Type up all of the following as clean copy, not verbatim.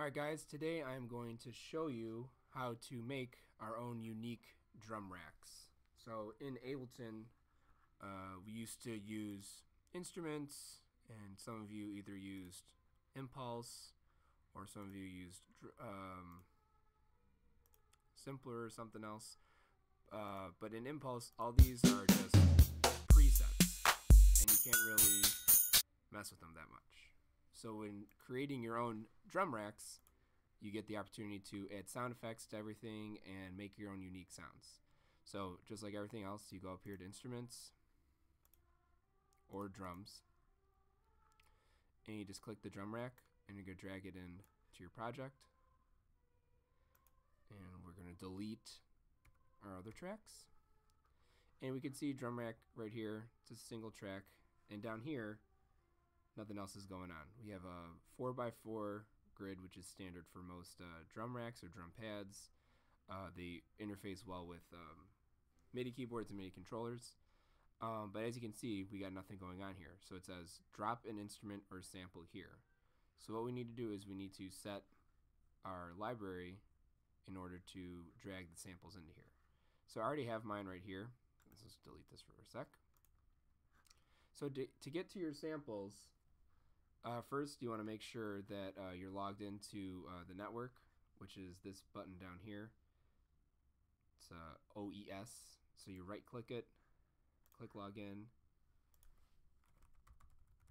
Alright guys, today I'm going to show you how to make our own unique drum racks. So in Ableton, we used to use instruments, and some of you either used Impulse or some of you used Simpler or something else. But in Impulse, all these are just presets, and you can't really mess with them that much. So when creating your own drum racks, you get the opportunity to add sound effects to everything and make your own unique sounds. So just like everything else, you go up here to instruments or drums, and you just click the drum rack, and you're going to drag it in to your project. And we're going to delete our other tracks. And we can see drum rack right here. It's a single track. And down here, nothing else is going on. We have a 4x4 grid, which is standard for most drum racks or drum pads. They interface well with MIDI keyboards and MIDI controllers. But as you can see, we got nothing going on here. So it says drop an instrument or sample here. So what we need to do is we need to set our library in order to drag the samples into here. So I already have mine right here. Let's just delete this for a sec. So to get to your samples, first, you want to make sure that you're logged into the network, which is this button down here. It's OES. So you right-click it, click Login,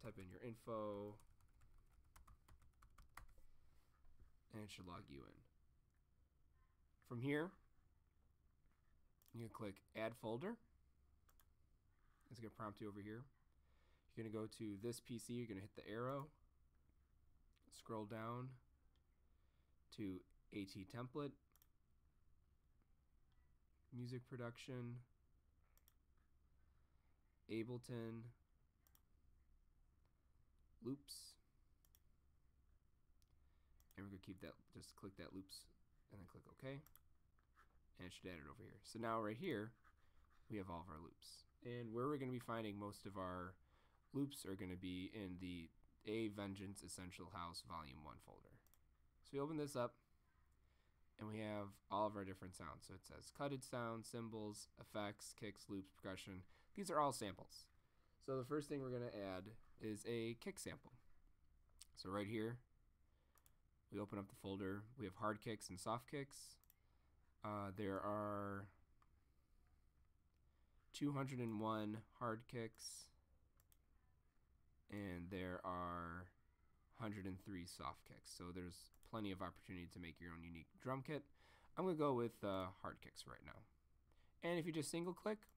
type in your info, and it should log you in. From here, you can click Add Folder. It's going to prompt you over here. You're going to go to this PC, you're going to hit the arrow, scroll down to AT template, music production, Ableton, loops, and we're going to keep that, just click that loops and then click OK, and it should add it over here. So now right here we have all of our loops, and where we're going to be finding most of our loops are going to be in the A Vengeance Essential House Volume 1 folder. So we open this up, and we have all of our different sounds. So it says cutted sounds, cymbals, effects, kicks, loops, percussion. These are all samples. So the first thing we're going to add is a kick sample. So right here, we open up the folder. We have hard kicks and soft kicks. There are 201 hard kicks, and there are 103 soft kicks. So there's plenty of opportunity to make your own unique drum kit. I'm going to go with hard kicks right now. And if you just single click,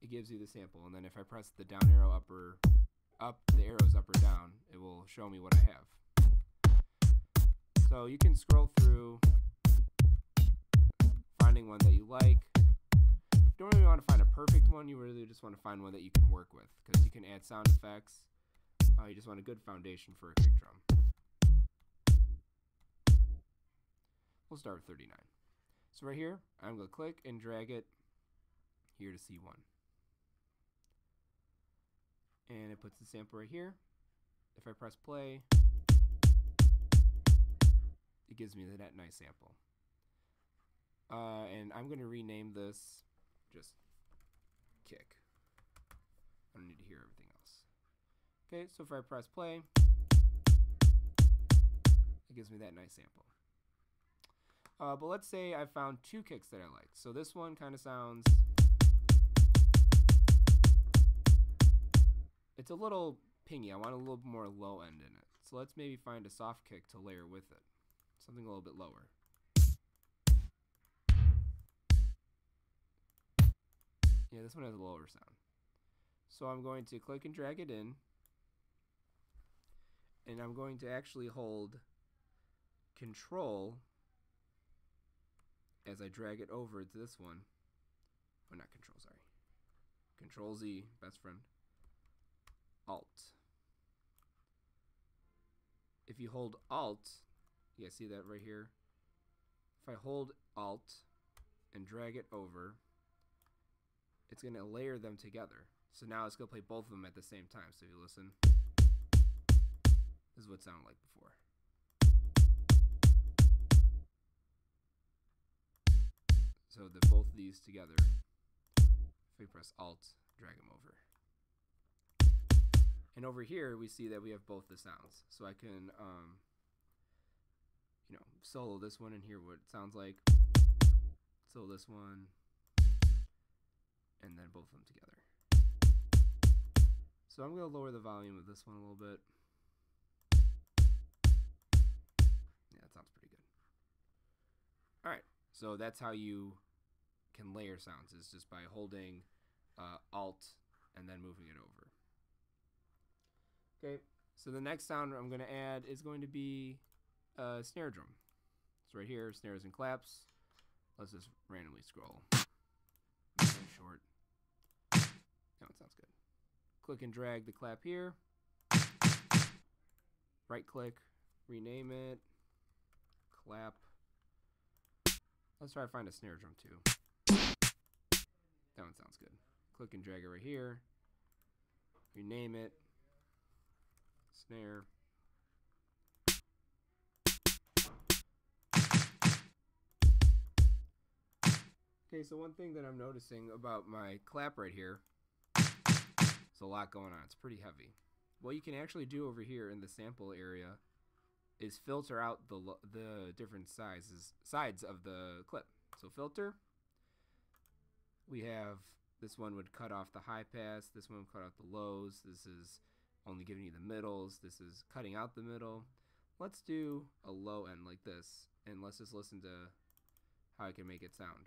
it gives you the sample. And then if I press the down arrow the arrows up or down, it will show me what I have. So you can scroll through finding one that you like. You don't really want to find a perfect one, you really just want to find one that you can work with, because you can add sound effects. You just want a good foundation for a kick drum. We'll start with 39. So right here, I'm going to click and drag it here to C1. And it puts the sample right here. If I press play, it gives me that nice sample. And I'm going to rename this just kick. I don't need to hear everything else. Okay, so if I press play, it gives me that nice sample. But let's say I found two kicks that I liked. So this one kind of sounds, it's a little pingy. I want a little more low end in it. So let's maybe find a soft kick to layer with it. Something a little bit lower. Yeah, this one has a lower sound. So I'm going to click and drag it in, and I'm going to actually hold Control as I drag it over to this one. Oh, not Control, sorry. Control Z, best friend. Alt. If you hold Alt, you guys see that right here? If I hold Alt and drag it over, it's going to layer them together. So now it's going to play both of them at the same time. So if you listen, this is what it sounded like before. so that both of these together, if we press Alt, drag them over. And over here, we see that we have both the sounds. So I can, you know, solo this one and hear what it sounds like. Solo this one, and then both of them together. So I'm going to lower the volume of this one a little bit. Yeah, that sounds pretty good. Alright, so that's how you can layer sounds, is just by holding Alt and then moving it over. Okay, so the next sound I'm going to add is going to be a snare drum. It's right here, snares and claps. Let's just randomly scroll. Really short. No, it sounds good. Click and drag the clap here. Right click, rename it. Clap. Let's try to find a snare drum too. That one sounds good. Click and drag it right here. Rename it. Snare. Okay, so one thing that I'm noticing about my clap right here, there's a lot going on. It's pretty heavy. What you can actually do over here in the sample area is filter out the different sides of the clip. So filter, we have this one would cut off the high pass, this one would cut off the lows, this is only giving you the middles, this is cutting out the middle. Let's do a low end like this, and let's just listen to how I can make it sound.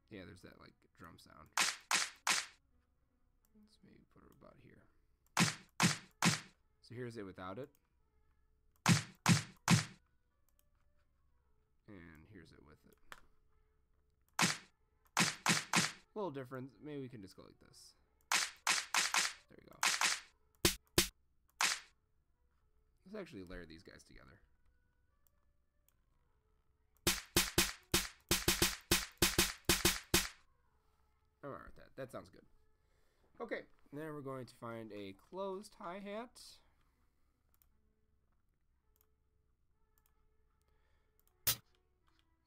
Yeah, there's that like drum sound. Let's maybe put it about here. So here's it without it. And here's it with it. A little different. Maybe we can just go like this. There you go. Let's actually layer these guys together. Alright, that sounds good. Okay, then we're going to find a closed hi-hat.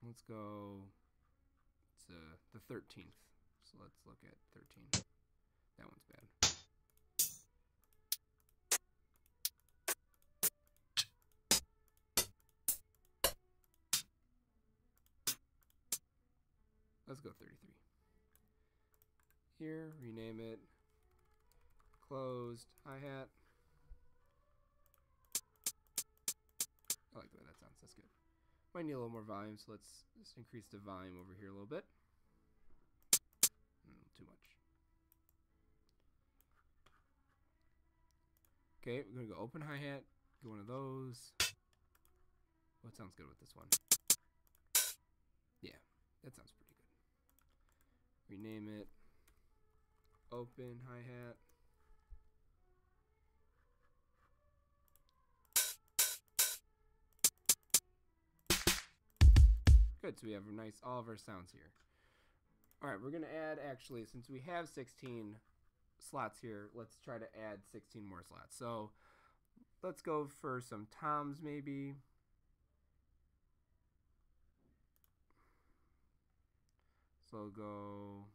Let's go to the 13th. So let's look at 13. That one's bad. Let's go 33. Here, rename it. Closed hi-hat. I like the way that sounds. That's good. Might need a little more volume, so let's just increase the volume over here a little bit. Too much. Okay, we're gonna go open hi-hat. Get one of those. What sounds good with this one? Yeah, that sounds pretty good. Rename it. Open hi-hat. Good, so we have a nice, all of our sounds here. Alright, we're going to add, actually, since we have 16 slots here, let's try to add 16 more slots. So, let's go for some toms, maybe. So, I'll go...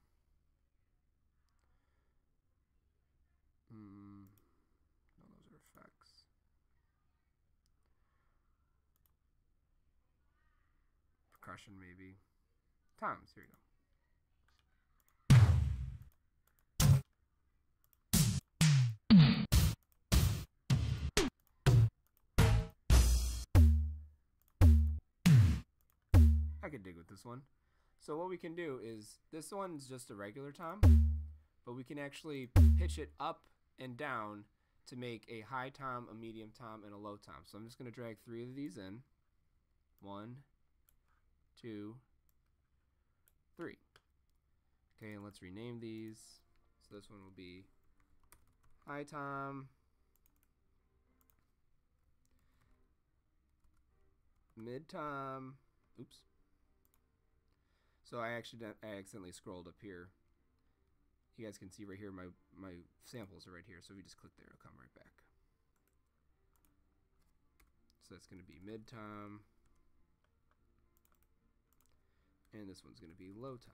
no, those are effects. Percussion, maybe. Toms, here you go. I could dig with this one. So what we can do is, this one's just a regular tom, but we can actually pitch it up and down to make a high tom, a medium tom, and a low tom. So I'm just going to drag 3 of these in. 1, 2, 3. Okay, and let's rename these. So this one will be high tom, mid tom. Oops. So I accidentally scrolled up here. You guys can see right here, my samples are right here. So if you just click there, it'll come right back. So that's going to be mid tom. And this one's going to be low tom.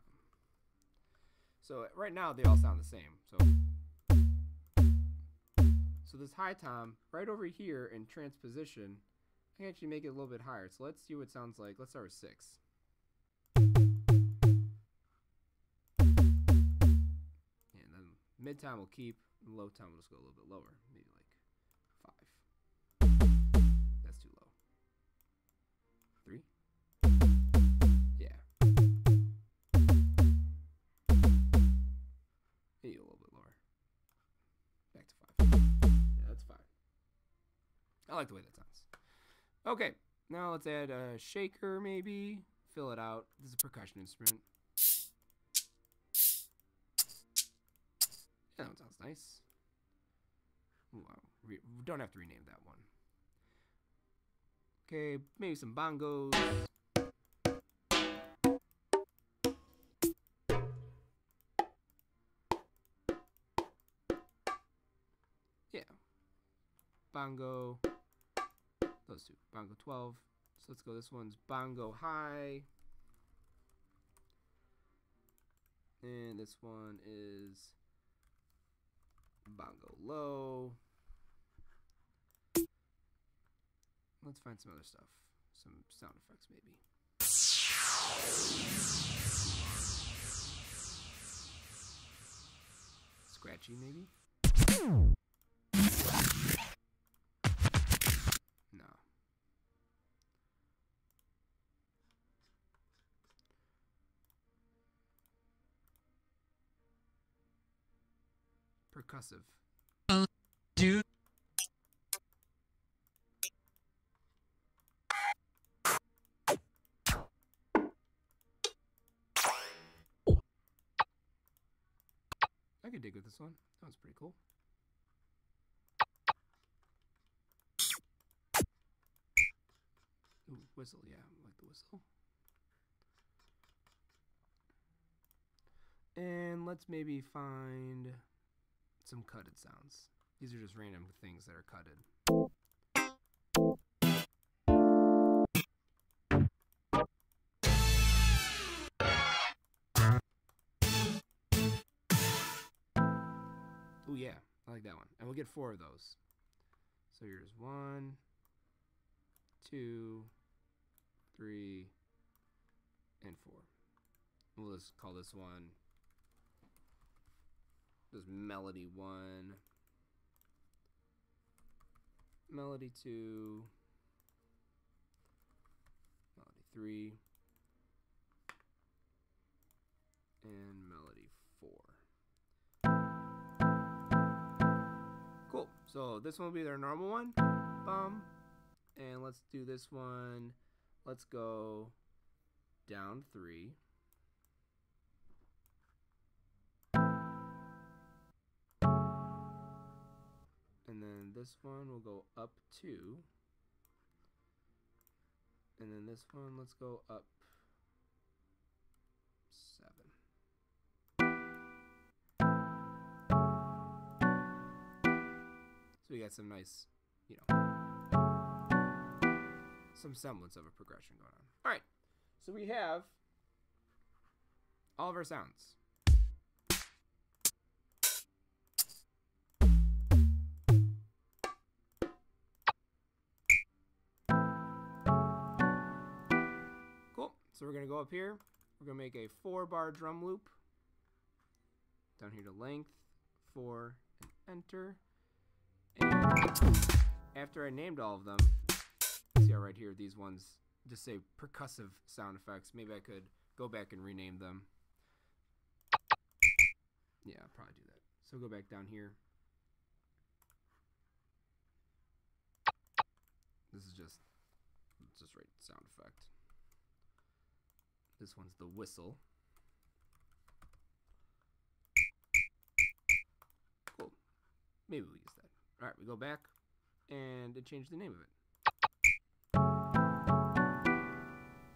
So right now they all sound the same. So this high tom right over here in transposition, I can actually make it a little bit higher. So let's see what it sounds like. Let's start with 6. And then mid tom will keep, and low tom will just go a little bit lower, maybe like 5. That's too low. 3. Yeah. Maybe a little bit lower. Back to 5. Yeah, that's fine. I like the way that sounds. Okay, now let's add a shaker maybe. Fill it out. This is a percussion instrument. Yeah, that one sounds nice. Wow. We don't have to rename that one. Okay, maybe some bongos. Yeah. Bongo. Those two. Bongo 12. So let's go. This one's bongo high. And this one is bongo low. Let's find some other stuff. Some sound effects maybe. Scratchy maybe? No. Percussive. Dude. I could dig with this one. That was pretty cool. Ooh, whistle, yeah, I like the whistle. And let's maybe find some cutted sounds. These are just random things that are cutted. Oh yeah, I like that one. And we'll get 4 of those. So here's 1, 2, 3, and 4. We'll just call this one melody 1, melody 2, melody 3, and melody 4. Cool. So this one will be their normal one. Bum. And let's do this one. Let's go down 3. And then this one will go up 2. And then this one, let's go up 7. So we got some nice, you know, some semblance of a progression going on. All right, so we have all of our sounds. Cool, so we're gonna go up here. We're gonna make a 4-bar drum loop. Down here to length, 4, and enter. And after I named all of them, see how right here these ones just say percussive sound effects. Maybe I could go back and rename them. Yeah, I'll probably do that. So go back down here. This is just right sound effect. This one's the whistle. Cool. Maybe we'll use that. All right, we go back and it changed the name of it.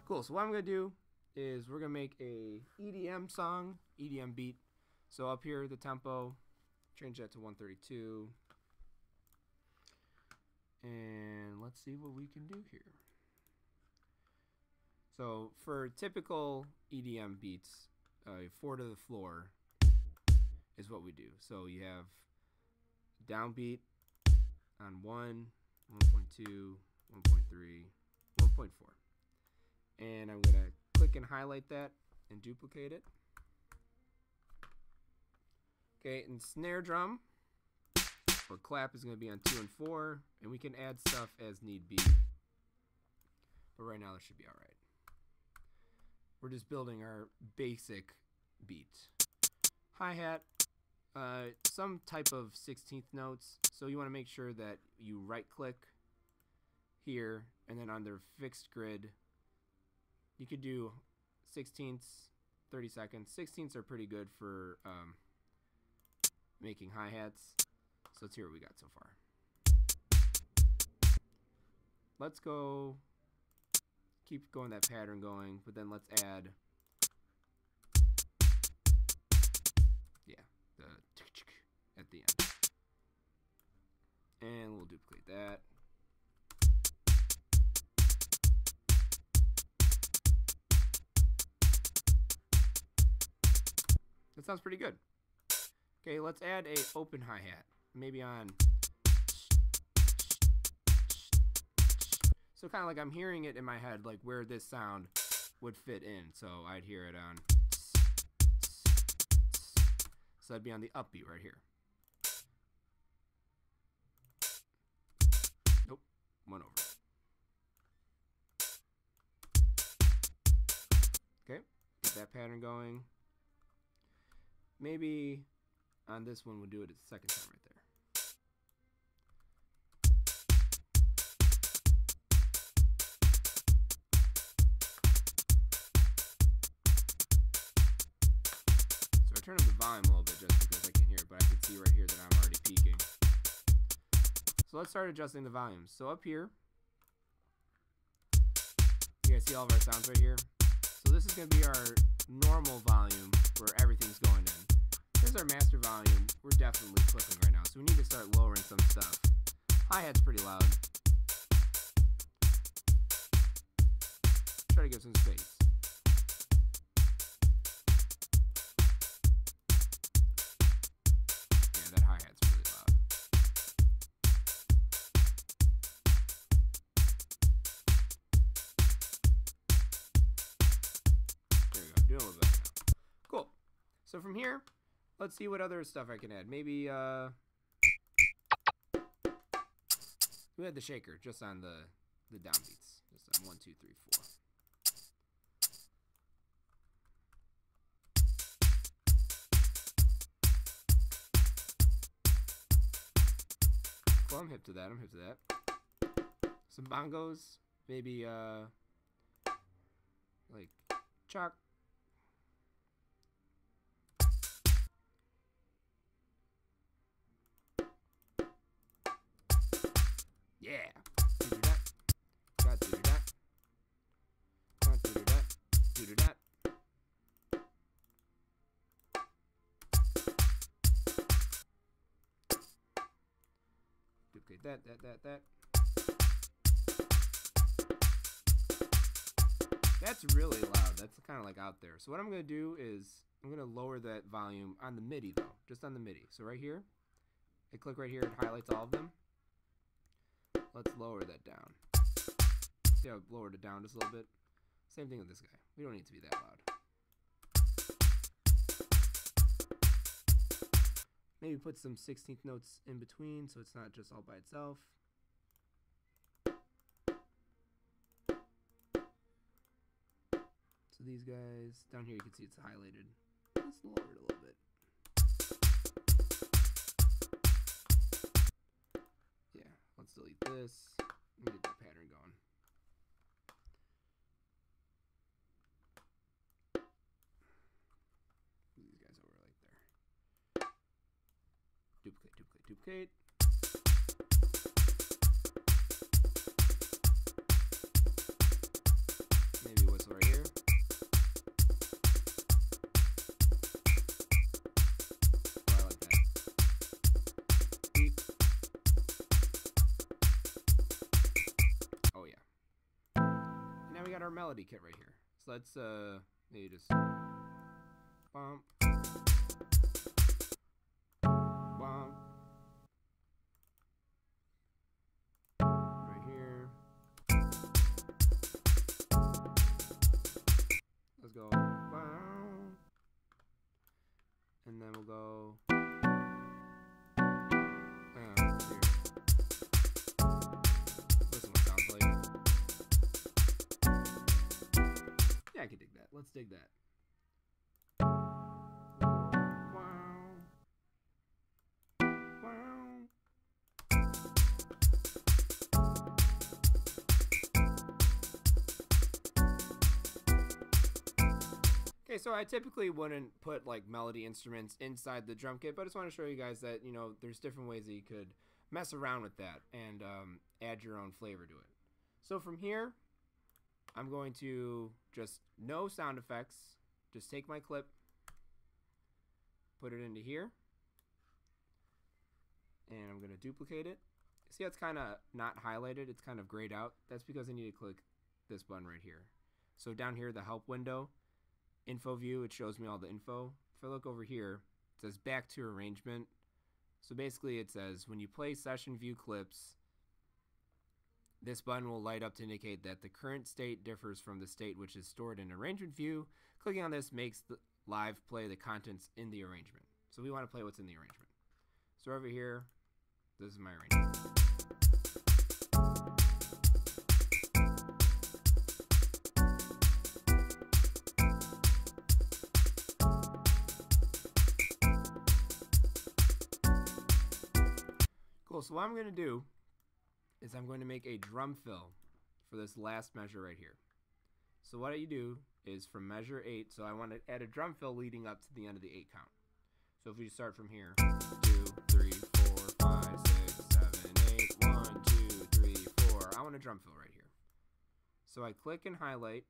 Cool, so what I'm gonna do is we're gonna make a EDM song, EDM beat. So up here, the tempo, change that to 132. And let's see what we can do here. So for typical EDM beats, 4 to the floor is what we do. So you have downbeat on 1, 1.2, 1.3, 1.4. And I'm going to click and highlight that and duplicate it. Okay, and snare drum or clap is going to be on 2 and 4, and we can add stuff as need be. But right now this should be all right. We're just building our basic beat. Hi-hat, some type of 16th notes. So you want to make sure that you right-click here, and then under fixed grid, you could do 16ths, 30 seconds. 16ths are pretty good for making hi-hats. So let's hear what we got so far. Let's go, keep going that pattern going, but then let's add, yeah, the at the end. And we'll duplicate that. That sounds pretty good. Okay, let's add a open hi-hat. Maybe on, so kind of like I'm hearing it in my head, like where this sound would fit in. So I'd hear it on, so that'd be on the upbeat right here. Nope, one over. Okay, get that pattern going. Maybe on this one we'll do it a second time right there. So I turn up the volume a little bit just because I can hear it, but I can see right here that I'm already peaking. So let's start adjusting the volumes. So up here, you guys see all of our sounds right here? So this is going to be our normal volume where everything's going in. Here's our master volume. We're definitely clicking right now, so we need to start lowering some stuff. Hi-hat's pretty loud. Try to give some space. Yeah, that hi-hat's really loud. There we go, doing a little better now. Cool. So from here, let's see what other stuff I can add. Maybe we had the shaker just on the downbeats. Just on 1, 2, 3, 4. Cool, I'm hip to that. I'm hip to that. Some bongos, maybe like chalk. Yeah. Do that. Got do that. Got do that. Do that. Duplicate that. That's really loud. That's kind of like out there. So what I'm going to do is I'm going to lower that volume on the MIDI though. Just on the MIDI. So right here, I click right here. It highlights all of them. Let's lower that down. See how I've lowered it down just a little bit? Same thing with this guy. We don't need to be that loud. Maybe put some 16th notes in between so it's not just all by itself. So these guys, down here you can see it's highlighted. Let's lower it a little bit. Let's delete this and get that pattern going. Move these guys over like there. Duplicate. Maybe whistle right here. Oh, I like that. Beep. our melody kit right here. So let's maybe just bump, bump, right here. Let's go, and then we'll go. I could dig that. Let's dig that. Okay, so I typically wouldn't put like melody instruments inside the drum kit, but I just want to show you guys that, you know, there's different ways that you could mess around with that and add your own flavor to it. So from here, I'm going to just no sound effects, just take my clip, put it into here, and I'm going to duplicate it. See how it's kind of not highlighted, it's kind of grayed out? That's because I need to click this button right here. So down here, the help window, info view, it shows me all the info. If I look over here, it says back to arrangement. So basically it says when you play session view clips, this button will light up to indicate that the current state differs from the state which is stored in arrangement view. Clicking on this makes the live play the contents in the arrangement. So we want to play what's in the arrangement. So over here, this is my arrangement. Cool, so what I'm going to do is I'm going to make a drum fill for this last measure right here. So what you do is from measure 8, so I want to add a drum fill leading up to the end of the 8 count. So if we start from here, 2, 3, 4, 5, 6, 7, 8, 1, 2, 3, 4. I want a drum fill right here. So I click and highlight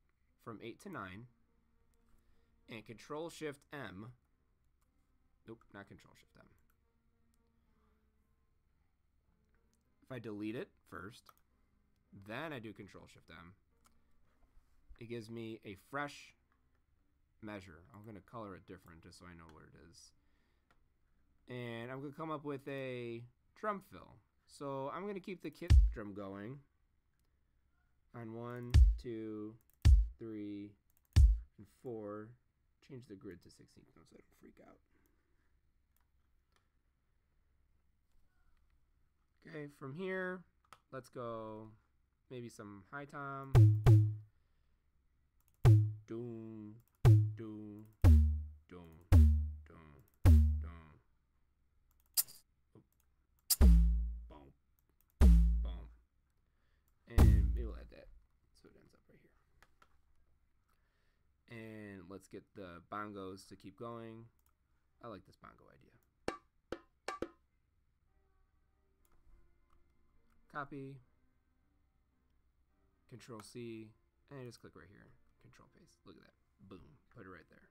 from 8 to 9, and Control Shift M. Nope, not Control Shift M. If I delete it first, then I do Control Shift M, it gives me a fresh measure. I'm going to color it different just so I know what it is. And I'm going to come up with a drum fill. So I'm going to keep the kick drum going on 1, 2, 3, and 4. Change the grid to 16 so I don't freak out. Okay, from here, let's go maybe some high tom. Doom, doom, doom, doom, doom. Boom, boom. And maybe we'll add that so it ends up right here. And let's get the bongos to keep going. I like this bongo idea. Copy, Control C, and just click right here, Control Paste. Look at that, boom, put it right there.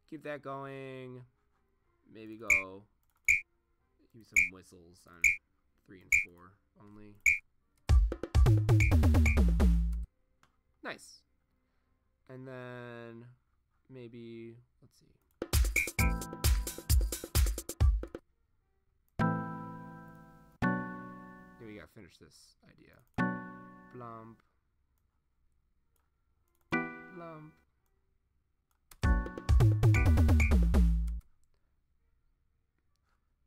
Keep that going, maybe go, give me some whistles on 3 and 4 only. Nice. And then maybe, let's see. We gotta finish this idea. Blump. Blump.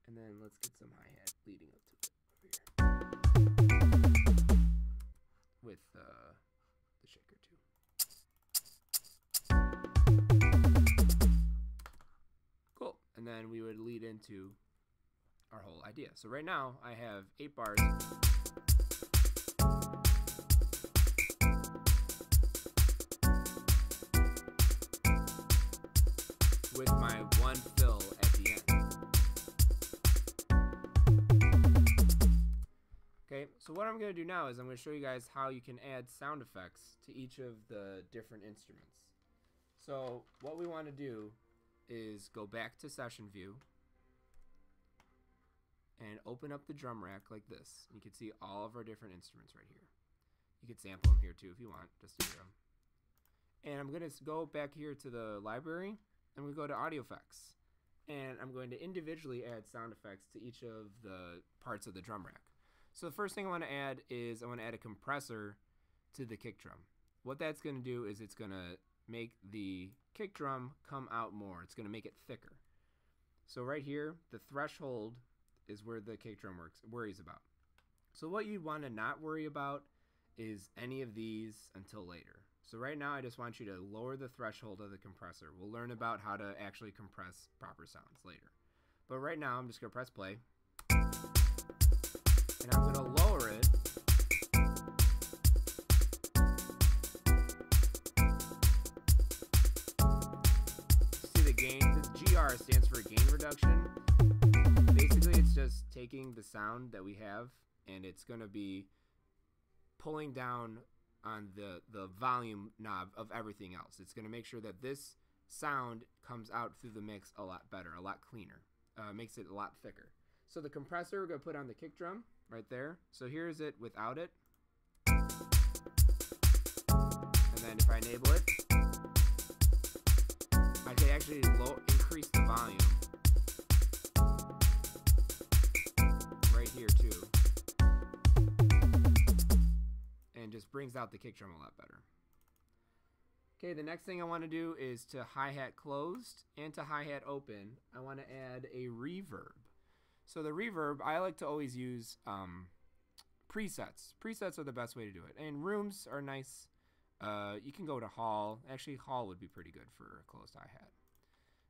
And then let's get some hi-hat leading up to it over here. With the shaker too. Cool. And then we would lead into our whole idea. So right now I have 8 bars. With my one fill at the end. Okay, so what I'm going to do now is I'm going to show you guys how you can add sound effects to each of the different instruments. So what we want to do is go back to session view and open up the drum rack like this. You can see all of our different instruments right here. You could sample them here too if you want, just to hear them. And I'm going to go back here to the library, and we go to audio effects. And I'm going to individually add sound effects to each of the parts of the drum rack. So the first thing I want to add is I want to add a compressor to the kick drum. What that's going to do is it's going to make the kick drum come out more. It's going to make it thicker. So right here, the threshold is where the kick drum worries about. So what you want to not worry about is any of these until later. So right now I just want you to lower the threshold of the compressor. We'll learn about how to actually compress proper sounds later. But right now I'm just going to press play. And I'm going to lower it. See the gain? The GR stands for gain reduction. Basically it's just taking the sound that we have and it's going to be pulling down on the volume knob of everything else. It's going to make sure that this sound comes out through the mix a lot better, a lot cleaner. Makes it a lot thicker. So the compressor we're going to put on the kick drum right there. So here's it without it. And then if I enable it, I can actually increase the volume right here too. And just brings out the kick drum a lot better. Okay, the next thing I want to do is to hi-hat closed and to hi-hat open, I want to add a reverb. So the reverb, I like to always use presets. Presets are the best way to do it. And rooms are nice. You can go to hall. Actually, hall would be pretty good for a closed hi-hat.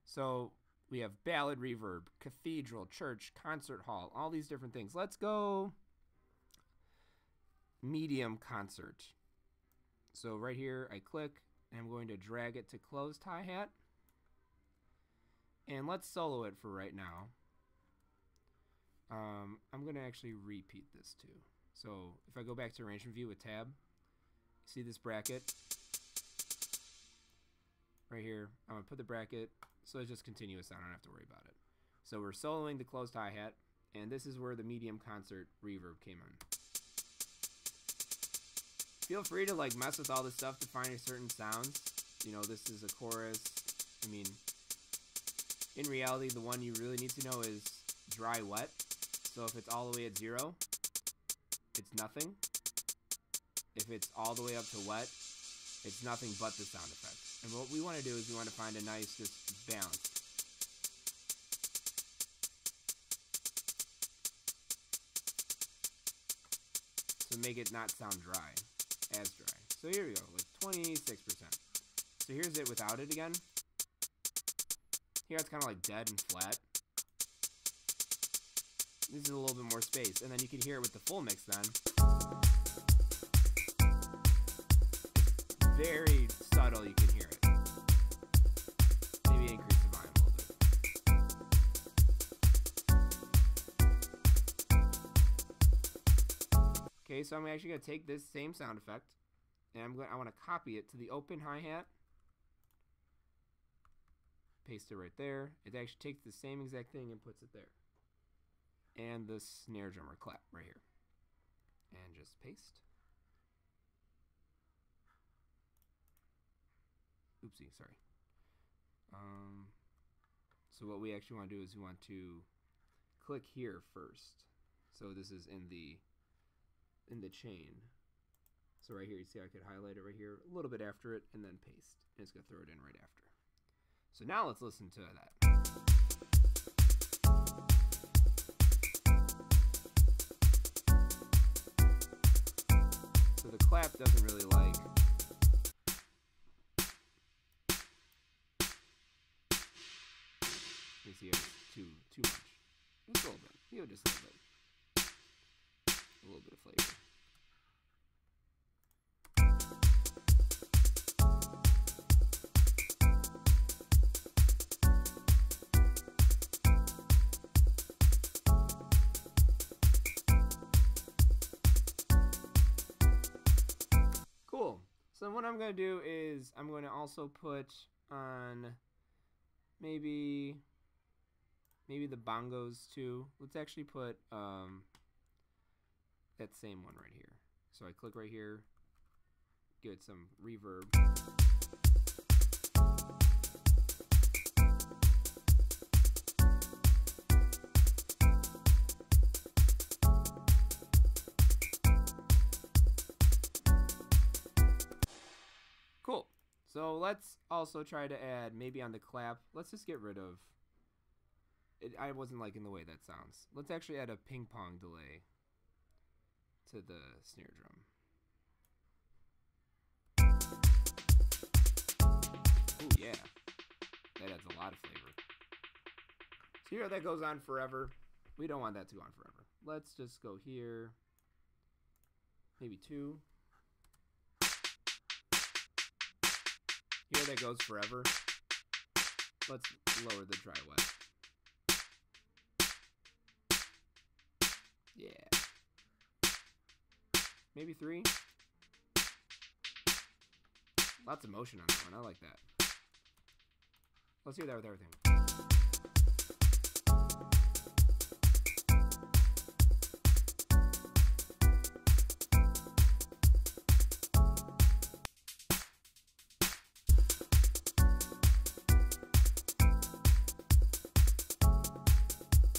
So we have ballad reverb, cathedral, church, concert hall, all these different things. Let's go medium concert. So right here I click and I'm going to drag it to closed hi-hat, and let's solo it for right now. I'm going to actually repeat this too. So if I go back to arrangement view with tab, see this bracket right here. I'm going to put the bracket so it's just continuous. I don't have to worry about it. So we're soloing the closed hi-hat, and this is where the medium concert reverb came in. Feel free to like mess with all this stuff to find certain sounds. You know, this is a chorus. I mean, in reality, the one you really need to know is dry wet. So if it's all the way at 0, it's nothing. If it's all the way up to wet, it's nothing but the sound effect. And what we want to do is we want to find a nice just balance. So make it not sound dry. As dry. So here we go, like 26%. So here's it without it again. Here it's kind of like dead and flat. This is a little bit more space, and then you can hear it with the full mix then. It's very subtle, you can hear it. Maybe increase the volume a little bit. Okay, so I'm actually going to take this same sound effect, and I want to copy it to the open hi-hat. Paste it right there. It actually takes the same exact thing and puts it there. And the snare drummer clap right here. And just paste. Oopsie, sorry. So what we actually want to do is we want to click here first. So this is in the chain. So right here, you see I could highlight it right here, a little bit after it, and then paste. And it's going to throw it in right after. So now let's listen to that. So the clap doesn't really like. You see it's too much. Just a little bit. You know, just a little bit. A little bit of flavor. Cool. So what I'm going to do is I'm going to also put on maybe the bongos too. Let's actually put that same one right here. So I click right here, give it some reverb. Cool. So let's also try to add, maybe on the clap, let's just get rid of it. I wasn't liking the way that sounds. Let's actually add a ping pong delay to the snare drum. Ooh, yeah. That adds a lot of flavor. So here that goes on forever. We don't want that to go on forever. Let's just go here. Maybe 2. Here that goes forever. Let's lower the dry wet. Yeah. Maybe 3. Lots of motion on that one. I like that. Let's hear that with everything.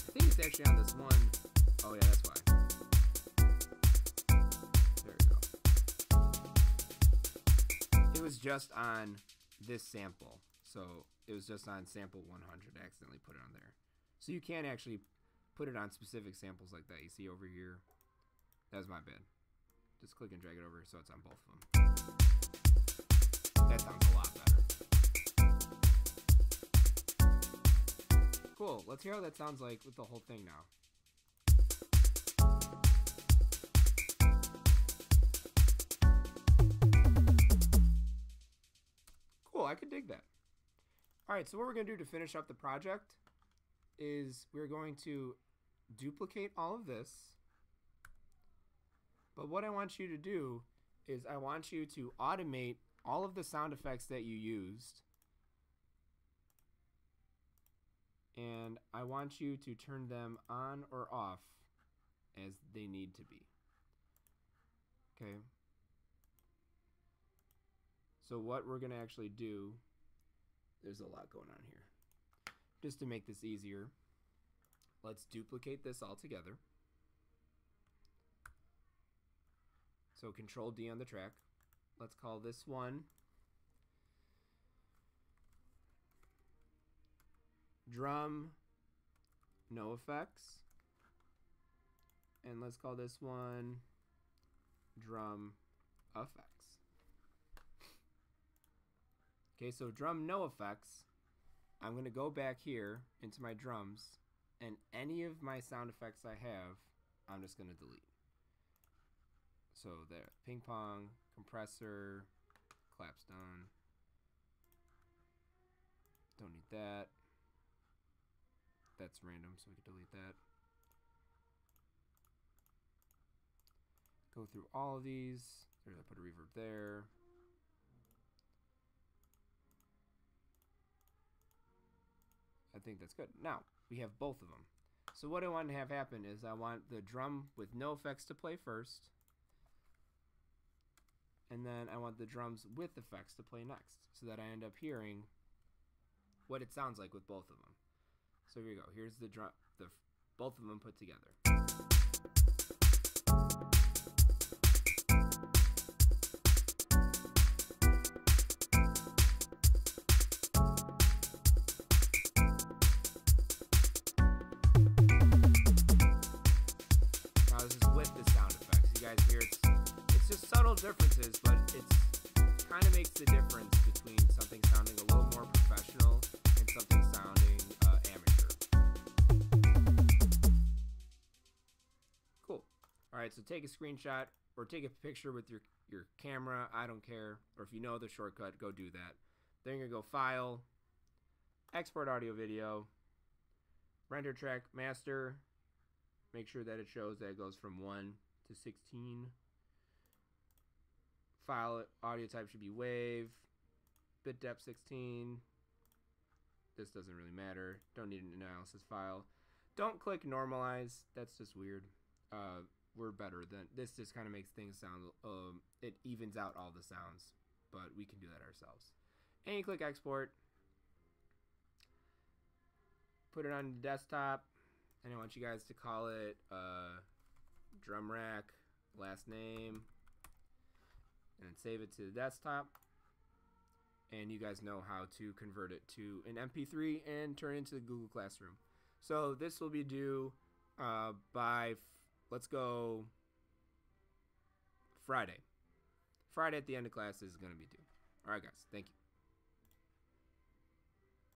I think it's actually on this one. Oh yeah, that's why. There we go. It was just on this sample. So it was just on sample 100. I accidentally put it on there. So you can actually put it on specific samples like that. You see over here. That was my bad. Just click and drag it over so it's on both of them. That sounds a lot better. Cool. Let's hear how that sounds like with the whole thing now. Cool. I could dig that. Alright, so what we're going to do to finish up the project is we're going to duplicate all of this. But what I want you to do is I want you to automate all of the sound effects that you used. And I want you to turn them on or off as they need to be. Okay. So what we're going to actually do, there's a lot going on here. Just to make this easier, let's duplicate this all together. So Control D on the track. Let's call this one Drum No Effects. And let's call this one Drum Effects. Okay, so Drum No Effects, I'm going to go back here into my drums, and any of my sound effects I have, I'm just going to delete. So there, ping pong, compressor, claps done. Don't need that. That's random, so we can delete that. Go through all of these. There's, I put a reverb there. I think that's good. Now, we have both of them. So what I want to have happen is I want the drum with no effects to play first. And then I want the drums with effects to play next. So that I end up hearing what it sounds like with both of them. So here we go. Here's the drum, both of them put together. Differences, but it's kind of makes the difference between something sounding a little more professional and something sounding amateur. Cool. Alright, so take a screenshot or take a picture with your camera, I don't care, or if you know the shortcut, go do that. Then you're going to go File, Export Audio Video, Render Track Master, make sure that it shows that it goes from 1 to 16. File audio type should be WAV, bit depth 16. This doesn't really matter. Don't need an analysis file. Don't click normalize. That's just weird. we're better than this. Just kind of makes things sound, it evens out all the sounds, but we can do that ourselves. And you click export, put it on the desktop, and I want you guys to call it drum rack last name, and save it to the desktop. And you guys know how to convert it to an MP3 and turn it into the Google Classroom. So this will be due by, let's go, Friday. Friday at the end of class is going to be due. All right, guys. Thank you.